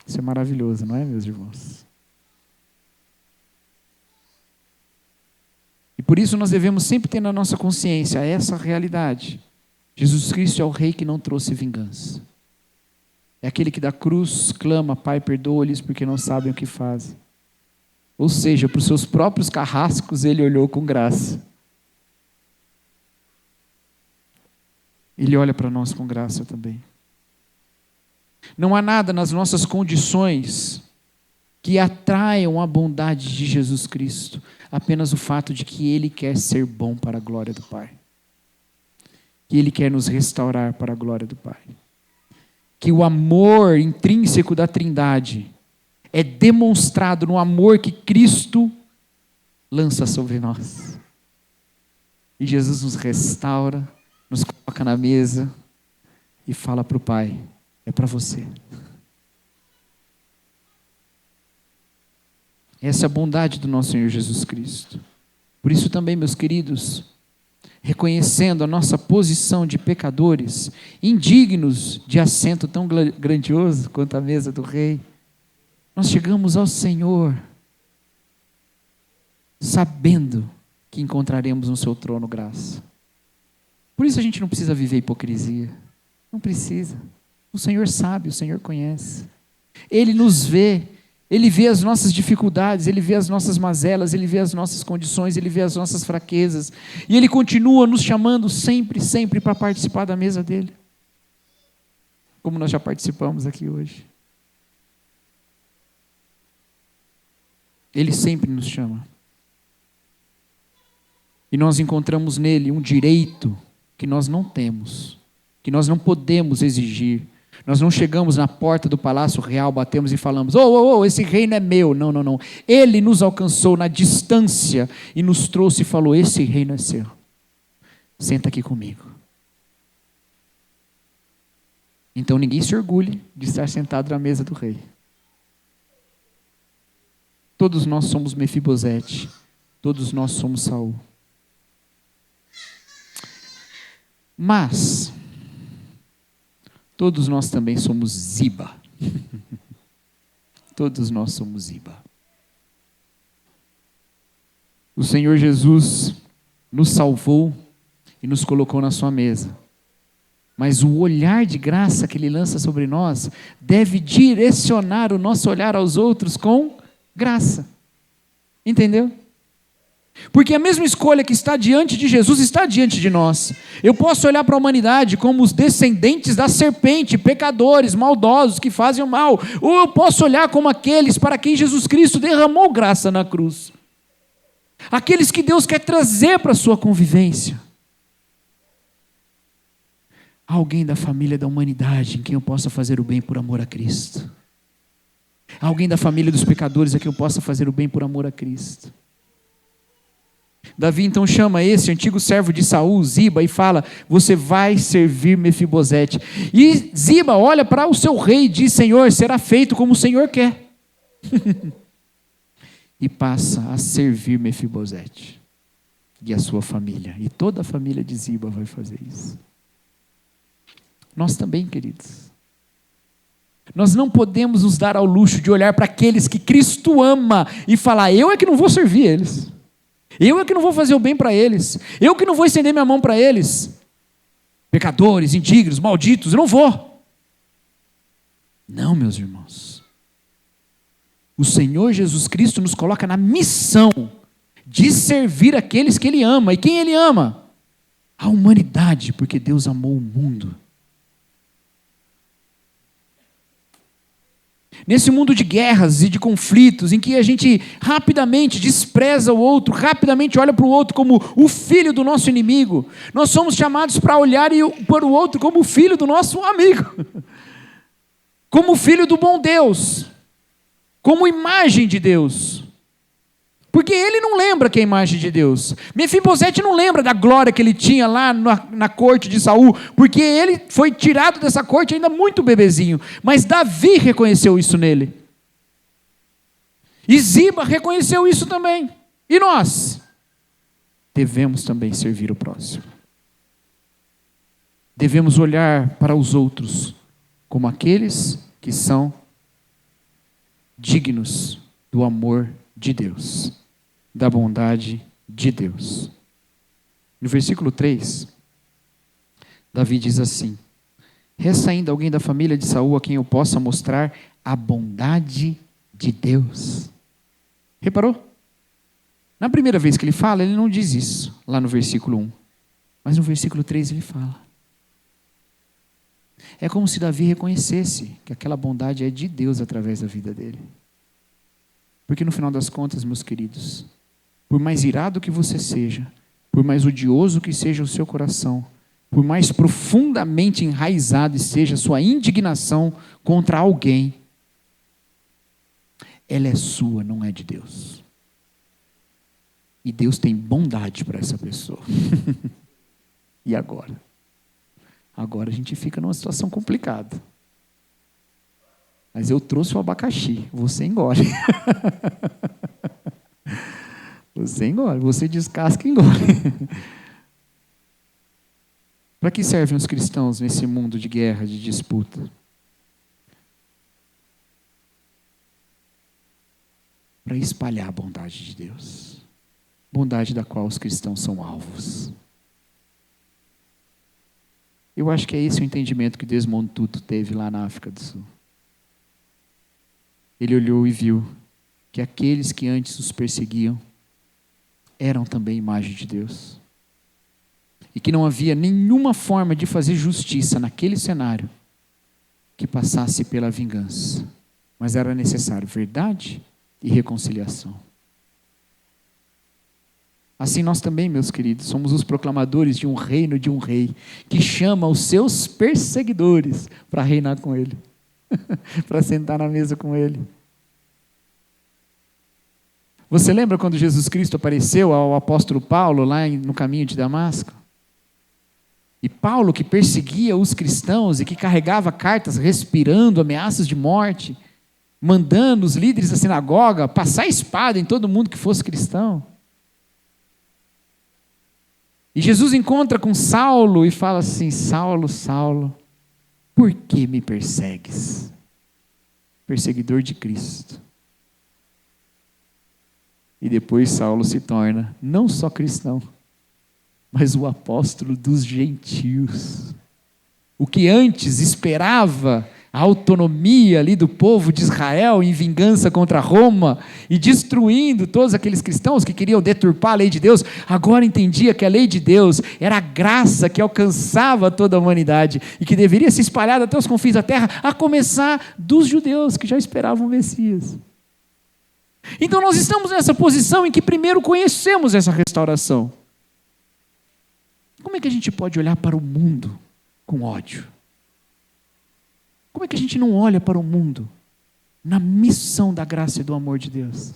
Isso é maravilhoso, não é, meus irmãos? E por isso nós devemos sempre ter na nossa consciência essa realidade. Jesus Cristo é o rei que não trouxe vingança. É aquele que da cruz clama: Pai, perdoa-lhes porque não sabem o que fazem. Ou seja, para os seus próprios carrascos ele olhou com graça. Ele olha para nós com graça também. Não há nada nas nossas condições que atraiam a bondade de Jesus Cristo, apenas o fato de que Ele quer ser bom para a glória do Pai. Que Ele quer nos restaurar para a glória do Pai. Que o amor intrínseco da Trindade é demonstrado no amor que Cristo lança sobre nós. E Jesus nos restaura, nos coloca na mesa e fala para o Pai: é para você. Essa é a bondade do nosso Senhor Jesus Cristo. Por isso também, meus queridos, reconhecendo a nossa posição de pecadores, indignos de assento tão grandioso quanto a mesa do Rei, nós chegamos ao Senhor, sabendo que encontraremos no seu trono graça. Por isso a gente não precisa viver hipocrisia. Não precisa. O Senhor sabe, o Senhor conhece. Ele nos vê. Ele vê as nossas dificuldades, Ele vê as nossas mazelas, Ele vê as nossas condições, Ele vê as nossas fraquezas. E Ele continua nos chamando sempre, sempre para participar da mesa dEle. Como nós já participamos aqui hoje. Ele sempre nos chama. E nós encontramos nele um direito que nós não temos, que nós não podemos exigir. Nós não chegamos na porta do Palácio Real, batemos e falamos: esse reino é meu. Não, não, não. Ele nos alcançou na distância e nos trouxe e falou: esse reino é seu. Senta aqui comigo. Então ninguém se orgulhe de estar sentado na mesa do rei. Todos nós somos Mefibosete. Todos nós somos Saul. todos nós também somos Ziba. Todos nós somos Ziba. O Senhor Jesus nos salvou e nos colocou na sua mesa. Mas o olhar de graça que Ele lança sobre nós deve direcionar o nosso olhar aos outros com graça. Entendeu? Porque a mesma escolha que está diante de Jesus está diante de nós. Eu posso olhar para a humanidade como os descendentes da serpente, pecadores, maldosos, que fazem o mal. Ou eu posso olhar como aqueles para quem Jesus Cristo derramou graça na cruz. Aqueles que Deus quer trazer para a sua convivência. Alguém da família da humanidade em quem eu possa fazer o bem por amor a Cristo. Alguém da família dos pecadores a quem eu possa fazer o bem por amor a Cristo. Davi então chama esse antigo servo de Saul, Ziba, e fala: você vai servir Mefibosete. E Ziba olha para o seu rei e diz: Senhor, será feito como o Senhor quer. E passa a servir Mefibosete e a sua família. E toda a família de Ziba vai fazer isso. Nós também, queridos. Nós não podemos nos dar ao luxo de olhar para aqueles que Cristo ama e falar: eu é que não vou servir eles. Eu é que não vou fazer o bem para eles. Eu que não vou estender minha mão para eles. Pecadores, indignos, malditos, eu não vou. Não, meus irmãos. O Senhor Jesus Cristo nos coloca na missão de servir aqueles que Ele ama. E quem Ele ama? A humanidade, porque Deus amou o mundo. Nesse mundo de guerras e de conflitos, em que a gente rapidamente despreza o outro, rapidamente olha para o outro como o filho do nosso inimigo, nós somos chamados para olhar para o outro como o filho do nosso amigo, como o filho do bom Deus, como imagem de Deus. Porque ele não lembra que é a imagem de Deus. Mefibosete não lembra da glória que ele tinha lá na corte de Saul, porque ele foi tirado dessa corte ainda muito bebezinho. Mas Davi reconheceu isso nele. E Ziba reconheceu isso também. E nós devemos também servir o próximo. Devemos olhar para os outros como aqueles que são dignos do amor de Deus, da bondade de Deus. No versículo 3, Davi diz assim: resta ainda alguém da família de Saul a quem eu possa mostrar a bondade de Deus. Reparou? Na primeira vez que ele fala, ele não diz isso, lá no versículo 1. Mas no versículo 3 ele fala. É como se Davi reconhecesse que aquela bondade é de Deus através da vida dele. Porque no final das contas, meus queridos, por mais irado que você seja, por mais odioso que seja o seu coração, por mais profundamente enraizado esteja a sua indignação contra alguém, ela é sua, não é de Deus. E Deus tem bondade para essa pessoa. E agora? Agora a gente fica numa situação complicada. Mas eu trouxe o abacaxi, você engole. Você engole, você descasca e engole. Para que servem os cristãos nesse mundo de guerra, de disputa? Para espalhar a bondade de Deus. Bondade da qual os cristãos são alvos. Eu acho que é esse o entendimento que Desmond Tutu teve lá na África do Sul. Ele olhou e viu que aqueles que antes os perseguiam eram também imagem de Deus. E que não havia nenhuma forma de fazer justiça naquele cenário que passasse pela vingança. Mas era necessário verdade e reconciliação. Assim nós também, meus queridos, somos os proclamadores de um reino de um rei que chama os seus perseguidores para reinar com ele. Para sentar na mesa com ele. Você lembra quando Jesus Cristo apareceu ao apóstolo Paulo lá no caminho de Damasco? E Paulo, que perseguia os cristãos e que carregava cartas respirando ameaças de morte, mandando os líderes da sinagoga passar a espada em todo mundo que fosse cristão. E Jesus encontra com Saulo e fala assim: Saulo, Saulo, por que me persegues? Perseguidor de Cristo. E depois Saulo se torna não só cristão, mas o apóstolo dos gentios. O que antes esperava a autonomia ali do povo de Israel em vingança contra Roma e destruindo todos aqueles cristãos que queriam deturpar a lei de Deus, agora entendia que a lei de Deus era a graça que alcançava toda a humanidade e que deveria se espalhar até os confins da terra, a começar dos judeus que já esperavam o Messias. Então nós estamos nessa posição em que primeiro conhecemos essa restauração. Como é que a gente pode olhar para o mundo com ódio? Como é que a gente não olha para o mundo na missão da graça e do amor de Deus?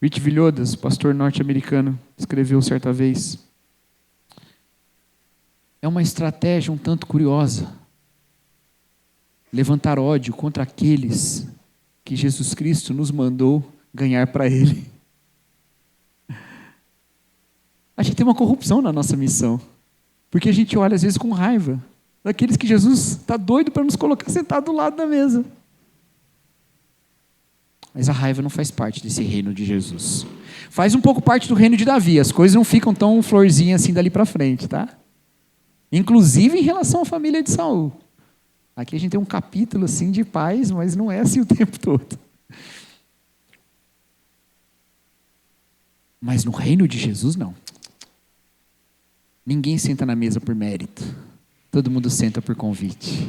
Rich Villodas, pastor norte-americano, escreveu certa vez: é uma estratégia um tanto curiosa levantar ódio contra aqueles que Jesus Cristo nos mandou ganhar para Ele. A gente tem uma corrupção na nossa missão, porque a gente olha às vezes com raiva daqueles que Jesus está doido para nos colocar sentado do lado da mesa. Mas a raiva não faz parte desse reino de Jesus. Faz um pouco parte do reino de Davi. As coisas não ficam tão florzinha assim dali para frente, tá? Inclusive em relação à família de Saul. Aqui a gente tem um capítulo assim de paz, mas não é assim o tempo todo. Mas no reino de Jesus, não. Ninguém senta na mesa por mérito. Todo mundo senta por convite.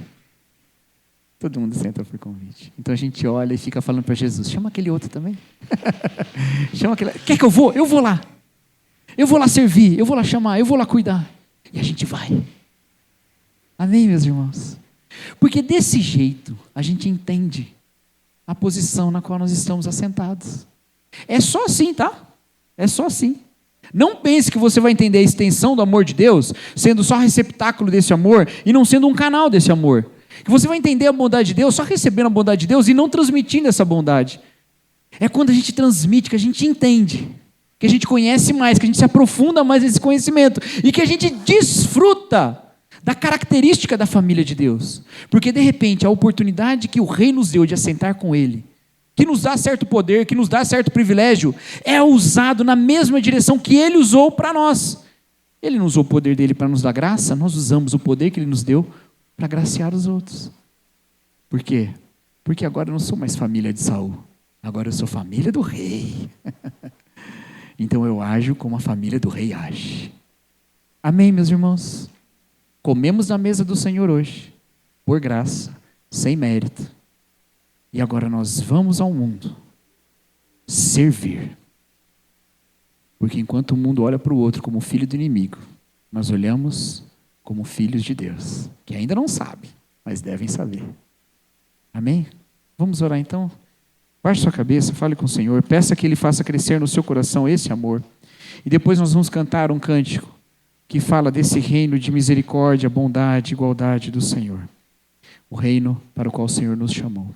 Todo mundo senta por convite. Então a gente olha e fica falando para Jesus: chama aquele outro também. Chama aquele. Quer que eu vou? Eu vou lá. Eu vou lá servir. Eu vou lá chamar. Eu vou lá cuidar. E a gente vai. Amém, meus irmãos? Porque desse jeito a gente entende a posição na qual nós estamos assentados. É só assim, tá? É só assim. Não pense que você vai entender a extensão do amor de Deus sendo só receptáculo desse amor e não sendo um canal desse amor. Que você vai entender a bondade de Deus só recebendo a bondade de Deus e não transmitindo essa bondade. É quando a gente transmite, que a gente entende, que a gente conhece mais, que a gente se aprofunda mais nesse conhecimento e que a gente desfruta da característica da família de Deus. Porque de repente a oportunidade que o Rei nos deu de assentar com Ele, que nos dá certo poder, que nos dá certo privilégio, é usado na mesma direção que Ele usou para nós. Ele não usou o poder dele para nos dar graça, nós usamos o poder que Ele nos deu para agraciar os outros. Por quê? Porque agora eu não sou mais família de Saul, agora eu sou família do Rei. Então eu ajo como a família do Rei age. Amém, meus irmãos? Comemos na mesa do Senhor hoje, por graça, sem mérito. E agora nós vamos ao mundo servir. Porque enquanto o mundo olha para o outro como filho do inimigo, nós olhamos como filhos de Deus, que ainda não sabem, mas devem saber. Amém? Vamos orar então? Baixe sua cabeça, fale com o Senhor, peça que Ele faça crescer no seu coração esse amor. E depois nós vamos cantar um cântico que fala desse reino de misericórdia, bondade, igualdade do Senhor. O reino para o qual o Senhor nos chamou.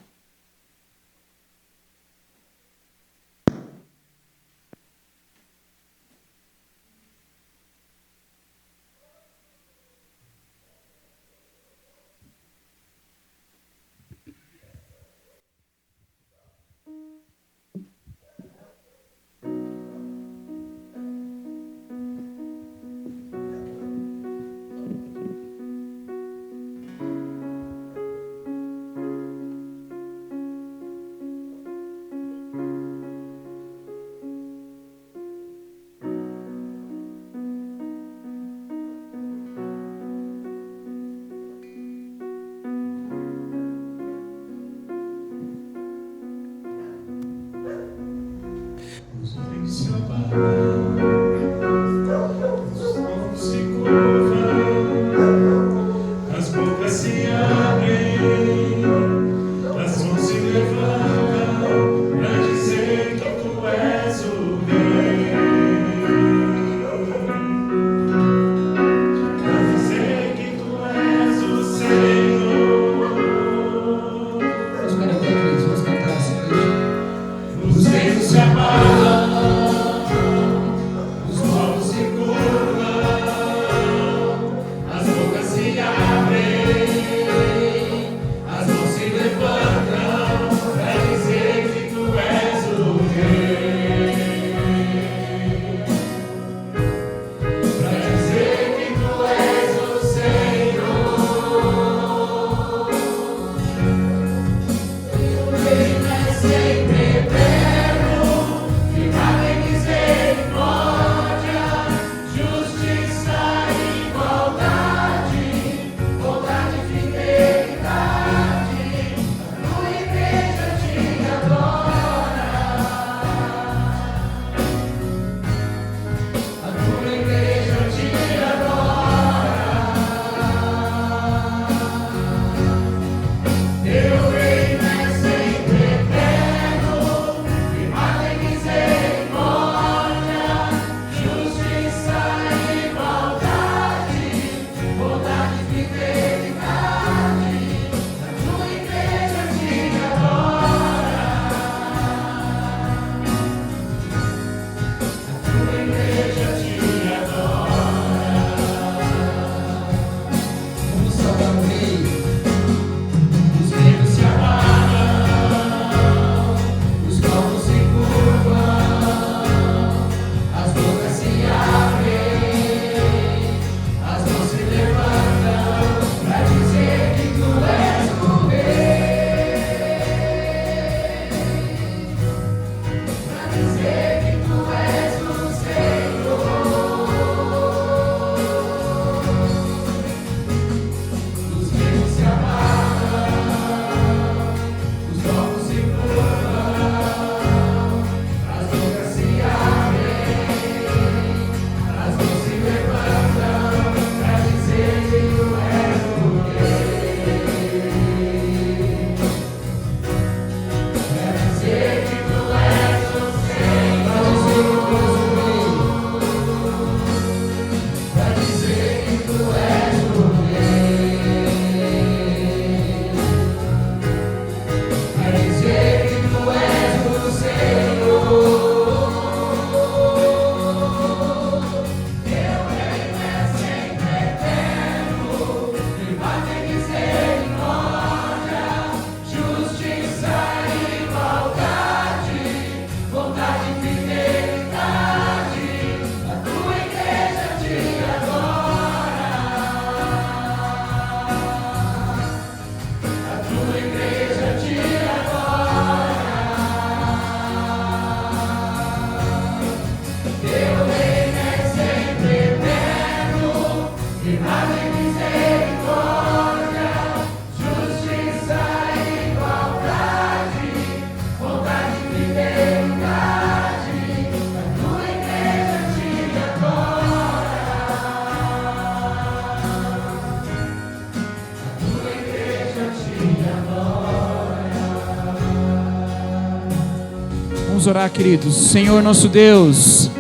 Vamos orar, queridos. Senhor nosso Deus,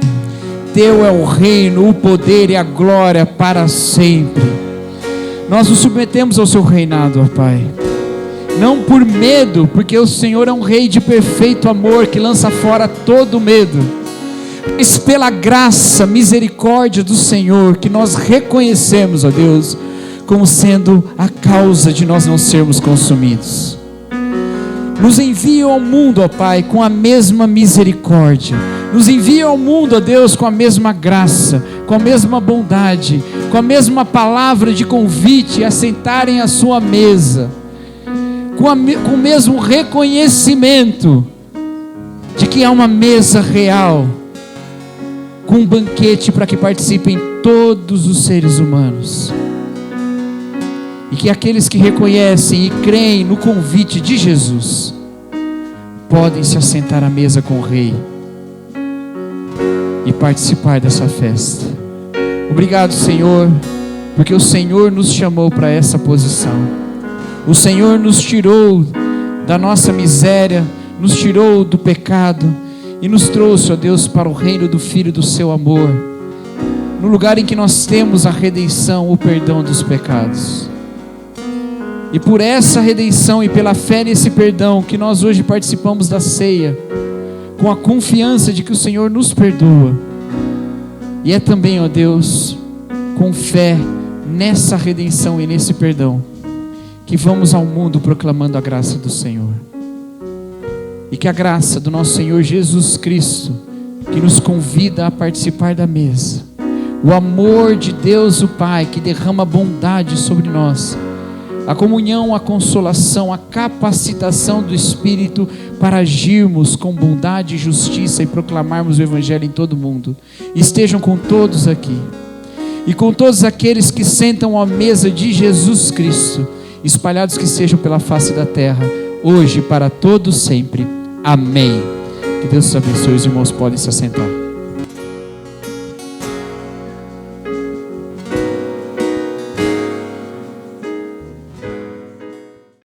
Teu é o reino, o poder e a glória para sempre. Nós nos submetemos ao Seu reinado, ó Pai. Não por medo, porque o Senhor é um rei de perfeito amor, que lança fora todo medo, mas pela graça, misericórdia do Senhor, que nós reconhecemos, ó Deus, como sendo a causa de nós não sermos consumidos. Nos envia ao mundo, ó Pai, com a mesma misericórdia. Nos envia ao mundo, ó Deus, com a mesma graça, com a mesma bondade, com a mesma palavra de convite a sentarem à sua mesa, com o mesmo reconhecimento de que é uma mesa real, com um banquete para que participem todos os seres humanos. E que aqueles que reconhecem e creem no convite de Jesus podem se assentar à mesa com o Rei e participar dessa festa. Obrigado, Senhor, porque o Senhor nos chamou para essa posição. O Senhor nos tirou da nossa miséria, nos tirou do pecado e nos trouxe, ó Deus, para o reino do Filho do seu amor, no lugar em que nós temos a redenção, o perdão dos pecados. E por essa redenção e pela fé nesse perdão, que nós hoje participamos da ceia, com a confiança de que o Senhor nos perdoa. E é também, ó Deus, com fé nessa redenção e nesse perdão, que vamos ao mundo proclamando a graça do Senhor. E que a graça do nosso Senhor Jesus Cristo, que nos convida a participar da mesa, o amor de Deus o Pai, que derrama bondade sobre nós, a comunhão, a consolação, a capacitação do Espírito para agirmos com bondade e justiça e proclamarmos o Evangelho em todo o mundo, estejam com todos aqui e com todos aqueles que sentam à mesa de Jesus Cristo, espalhados que sejam pela face da terra, hoje e para todos sempre. Amém. Que Deus os abençoe. Os irmãos podem se assentar.